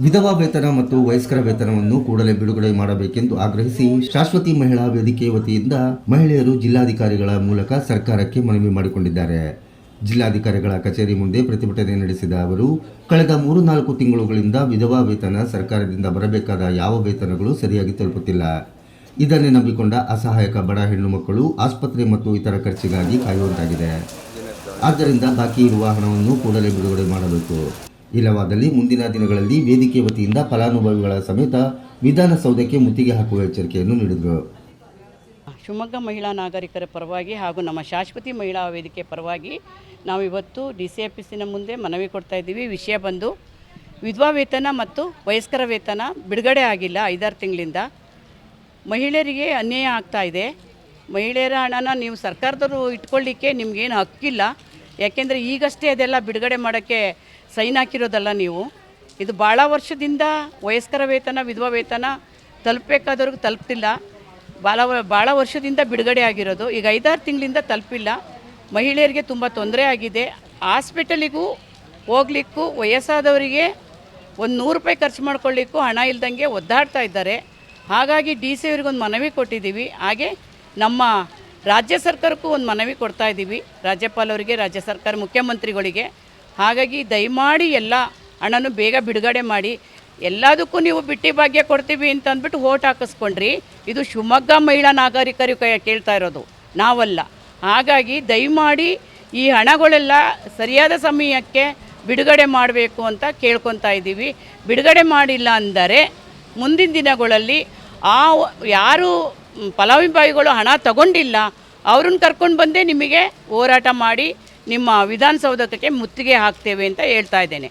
ವಿಧವಾ ವೇತನ ಮತ್ತು ವಯಸ್ಕರ ವೇತನವನ್ನು ಕೂಡಲೇ ಬಿಡುಗಡೆ ಮಾಡಬೇಕೆಂದು ಆಗ್ರಹಿಸಿ ಶಾಶ್ವತಿ ಮಹಿಳಾ ವೇದಿಕೆ ವತಿಯಿಂದ ಮಹಿಳೆಯರು ಜಿಲ್ಲಾಧಿಕಾರಿಗಳ ಮೂಲಕ ಸರ್ಕಾರಕ್ಕೆ ಮನವಿ ಮಾಡಿಕೊಂಡಿದ್ದಾರೆ. ಜಿಲ್ಲಾಧಿಕಾರಿಗಳ ಕಚೇರಿ ಮುಂದೆ ಪ್ರತಿಭಟನೆ ನಡೆಸಿದ ಅವರು, ಕಳೆದ 3-4 ತಿಂಗಳುಗಳಿಂದ ವಿಧವಾ ವೇತನ ಸರ್ಕಾರದಿಂದ ಬರಬೇಕಾದ ಯಾವ ವೇತನಗಳು ಸರಿಯಾಗಿ ತಲುಪುತ್ತಿಲ್ಲ. ಇದನ್ನೇ ನಂಬಿಕೊಂಡ ಅಸಹಾಯಕ ಬಡ ಹೆಣ್ಣು ಮಕ್ಕಳು ಆಸ್ಪತ್ರೆ ಮತ್ತು ಇತರ ಖರ್ಚಿಗಾಗಿ ಕಾಯುವಂತಾಗಿದೆ. ಆದ್ದರಿಂದ ಬಾಕಿ ಇರುವ ಹಣವನ್ನು ಕೂಡಲೇ ಬಿಡುಗಡೆ ಮಾಡಬೇಕು. ಇಲ್ಲವಾದಲ್ಲಿ ಮುಂದಿನ ದಿನಗಳಲ್ಲಿ ವೇದಿಕೆ ವತಿಯಿಂದ ಫಲಾನುಭವಿಗಳ ಸಮೇತ ವಿಧಾನಸೌಧಕ್ಕೆ ಮುತ್ತಿಗೆ ಹಾಕುವ ಎಚ್ಚರಿಕೆಯನ್ನು ನೀಡಿದರು. ಶಿವಮೊಗ್ಗ ಮಹಿಳಾ ನಾಗರಿಕರ ಪರವಾಗಿ ಹಾಗೂ ನಮ್ಮ ಶಾಶ್ವತಿ ಮಹಿಳಾ ವೇದಿಕೆ ಪರವಾಗಿ ನಾವಿವತ್ತು DCFC ಮುಂದೆ ಮನವಿ ಕೊಡ್ತಾ ಇದ್ದೀವಿ. ವಿಷಯ ಬಂದು ವಿಧವಾ ವೇತನ ಮತ್ತು ವಯಸ್ಕರ ವೇತನ ಬಿಡುಗಡೆ ಆಗಿಲ್ಲ. 5-6 ತಿಂಗಳಿಂದ ಮಹಿಳೆಯರಿಗೆ ಅನ್ಯಾಯ ಆಗ್ತಾ ಇದೆ. ಮಹಿಳೆಯರ ಹಣನ ನೀವು ಸರ್ಕಾರದವರು ಇಟ್ಕೊಳ್ಳಿಕ್ಕೆ ನಿಮಗೇನು ಹಕ್ಕಿಲ್ಲ. ಯಾಕೆಂದರೆ ಈಗಷ್ಟೇ ಅದೆಲ್ಲ ಬಿಡುಗಡೆ ಮಾಡೋಕ್ಕೆ ಸೈನ್ ಹಾಕಿರೋದಲ್ಲ ನೀವು. ಇದು ಭಾಳ ವರ್ಷದಿಂದ ವಯಸ್ಕರ ವೇತನ ವಿಧವಾ ವೇತನ ತಲುಪಬೇಕಾದವ್ರಿಗೆ ತಲುಪ್ತಿಲ್ಲ. ಭಾಳ ವರ್ಷದಿಂದ ಬಿಡುಗಡೆ ಆಗಿರೋದು. ಈಗ 5-6 ತಿಂಗಳಿಂದ ತಲುಪಿಲ್ಲ. ಮಹಿಳೆಯರಿಗೆ ತುಂಬ ತೊಂದರೆ ಆಗಿದೆ. ಹಾಸ್ಪಿಟಲಿಗೂ ಹೋಗ್ಲಿಕ್ಕೂ ವಯಸ್ಸಾದವರಿಗೆ ಒಂದು 100 ರೂಪಾಯಿ ಖರ್ಚು ಮಾಡ್ಕೊಳ್ಳಿಕ್ಕೂ ಹಣ ಇಲ್ದಂಗೆ ಒದ್ದಾಡ್ತಾ ಇದ್ದಾರೆ. ಹಾಗಾಗಿ DC ಅವ್ರಿಗೊಂದು ಮನವಿ ಕೊಟ್ಟಿದ್ದೀವಿ. ಹಾಗೆ ನಮ್ಮ ರಾಜ್ಯ ಸರ್ಕಾರಕ್ಕೂ ಒಂದು ಮನವಿ ಕೊಡ್ತಾ ಇದ್ದೀವಿ, ರಾಜ್ಯಪಾಲರಿಗೆ, ರಾಜ್ಯ ಸರ್ಕಾರ ಮುಖ್ಯಮಂತ್ರಿಗಳಿಗೆ. ಹಾಗಾಗಿ ದಯಮಾಡಿ ಎಲ್ಲ ಹಣನೂ ಬೇಗ ಬಿಡುಗಡೆ ಮಾಡಿ. ಎಲ್ಲದಕ್ಕೂ ನೀವು ಬಿಟ್ಟಿ ಭಾಗ್ಯ ಕೊಡ್ತೀವಿ ಅಂತ ಅಂದ್ಬಿಟ್ಟು ಓಟ್ ಹಾಕಿಸ್ಕೊಂಡ್ರಿ. ಇದು ಶಿವಮೊಗ್ಗ ಮಹಿಳಾ ನಾಗರಿಕರು ಕೇಳ್ತಾ ಇರೋದು, ನಾವಲ್ಲ. ಹಾಗಾಗಿ ದಯಮಾಡಿ ಈ ಹಣಗಳೆಲ್ಲ ಸರಿಯಾದ ಸಮಯಕ್ಕೆ ಬಿಡುಗಡೆ ಮಾಡಬೇಕು ಅಂತ ಕೇಳ್ಕೊತಾ ಇದ್ದೀವಿ. ಬಿಡುಗಡೆ ಮಾಡಿಲ್ಲ ಅಂದರೆ ಮುಂದಿನ ದಿನಗಳಲ್ಲಿ ಯಾರು ಫಲಾನುಭವಿಗಳು ಹಣ ತಗೊಂಡಿಲ್ಲ ಅವ್ರನ್ನ ಕರ್ಕೊಂಡು ಬಂದೇ ನಿಮಗೆ ಹೋರಾಟ ಮಾಡಿ ನಿಮ್ಮ ವಿಧಾನಸೌಧಕ್ಕೆ ಮುತ್ತಿಗೆ ಹಾಕ್ತೇವೆ ಅಂತ ಹೇಳ್ತಾ ಇದ್ದೇನೆ.